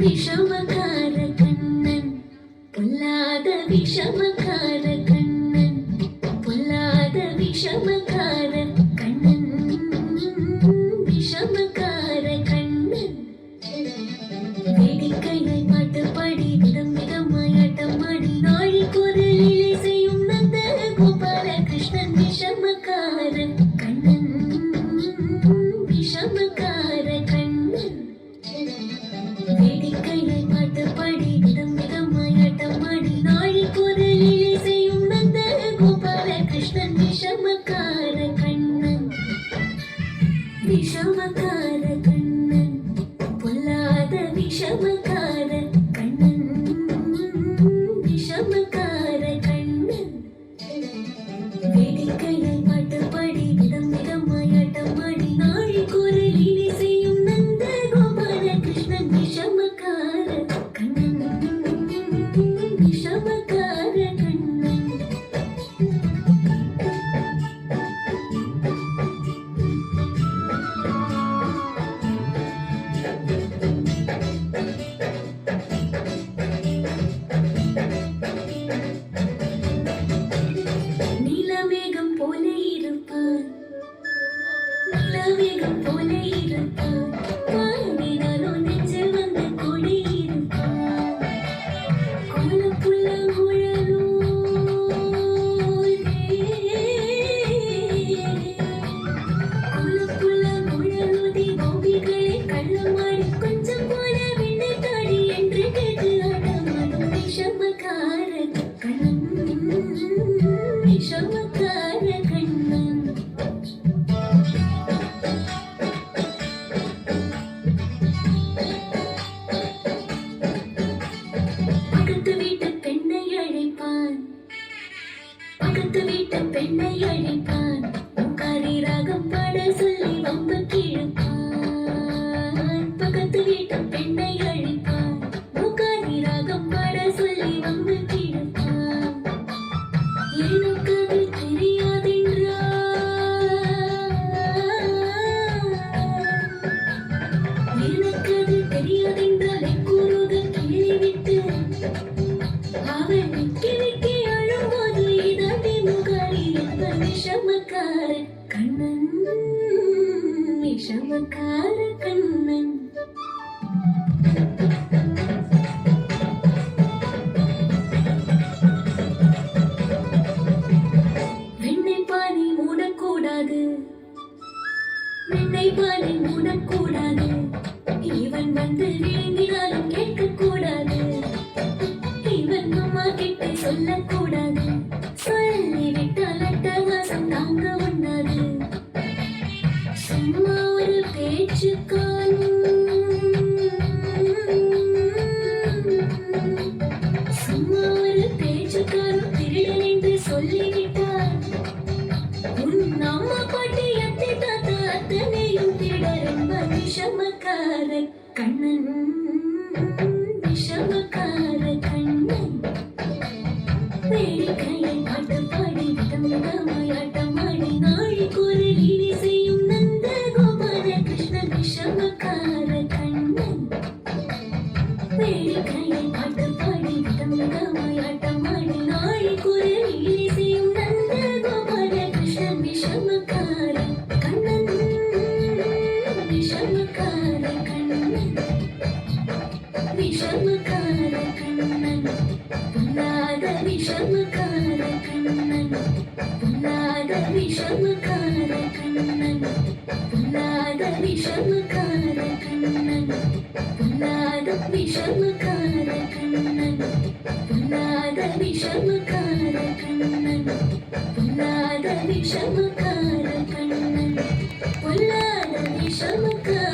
விஷமக்கார கண்ணன் பொல்லாத விஷமக்கார கண்ணன் பொல்லாத விஷமக்கார கண்ணன் விஷமக்கார கண்ணன் வேடிக்கையை பாட்டு பாடி விதம் விதமாய் ஆட்டமாடி நாழி குரலிலே செய்யும் நந்த கோபால கிருஷ்ணன் விஷமக்கார கண்ணன் விஷமக்கார கண்ணன் வேடிக்கையை பாட்டு பாடி விதம் விதமாய் ஆட்டமாடி நாழி குரலிலே செய்யும் நந்த கோபால கிருஷ்ணன் விஷமக்கார கண்ணன் விஷமக்கார கண்ணன் பொல்லாத விஷமக்கார கண்ணன் விஷமக்கார கண்ணன் வேடிக்கையை பாட்டு பாடி விதம் விதமாய் ஆட்டமாடி நாழி குரலிலே செய்யும் நந்த கோபால கிருஷ்ணன் விஷமக்கார கண்ணன் விஷமக்கார கண்ணன் நீலமேகம் போல இருப்பான் நிலவேகம் போல இருப்பான் வாழ்வினாலும் நெஞ்சில் வந்து கொடி இருப்பான் கோலப்புள்ள குழலும் கோலப்புள்ள குழலுதி கோபிகளை கள்ளமாடி கொஞ்சம் போல விண்ணை தாடி என்று கேட்டு ஆட்டமாடும் விஷமக்கார கண்ணன் விஷமக்கார கண்ணன் பக்கத்து வீட்டு பெண்ணை அழைப்பான் பக்கத்து வீட்டு பெண்ணை அழைப்பான் உங்காரி ராகம் பாட சொல்லி வம்பு கிழப்பான் பக்கத்து வீட்டு பெண்ணை அழைப்பான் உங்காரி ராகம் பாட சொல்லி வம்பு கிழப்பான் எனக்கு அது தெரியாதென்றால் எனக்கு அது தெரியாதென்றால் கூறுக கேள்விவிட்டு அவன் விக்கி விக்கி அழும்போது இதாண்டி முகாரி என்பன் விஷமக்கார கண்ணன் விஷமக்கார கண்ணன் வெண்ணை பானை மூடக்கூடாது வெண்ணை பானை மூடக்கூடாது இவன் வந்து விழுங்கினாலும் கேட்கக்கூடாது இவன் அம்மா கிட்ட சொல்லக்கூடாது சொல்லிவிட்டால் அட்டகாசம் தாங்க உண்ணாது சும்மா ஒரு பேச்சுக்காலும் சும்மா ஒரு பேச்சுக்காலும் திருடன் என்று சொல்லிவிட்டார் உன் அம்மா பாட்டி அத்தை தாத்தா அத்தனையும் திருடரும் விஷமக்கார கண்ணன் விஷமக்கார கண்ணன் வேடிக்கையை பாட்டு பாடி விதம் விதமாய் ஆட்டமாடி நாழி குரலிலே செய்யும் நந்த கோபால கிருஷ்ணன் விஷமக்கார கண்ணன் வேடிக்கையை பாட்டு பாடி விதம் விதமாய் ஆட்டமாடி நாழி குரலிலே செய்யும் நந்த கோபால கிருஷ்ணன் விஷமக்கார கண்ணன் விஷமக்கார கண்ணன் விஷமக்கார கண்ணன் பொல்லாத விஷமக்கார கண்ணன் பொல்லாத விஷமக்கார கண்ணன் பொல்லாத விஷமக்கார கண்ணன் பொல்லாத விஷமக்கார கண்ணன் பொல்லாத விஷமக்கார கண்ணன் பொல்லாத விஷமக்கார கண்ணன் பொல்லாத விஷமக்கார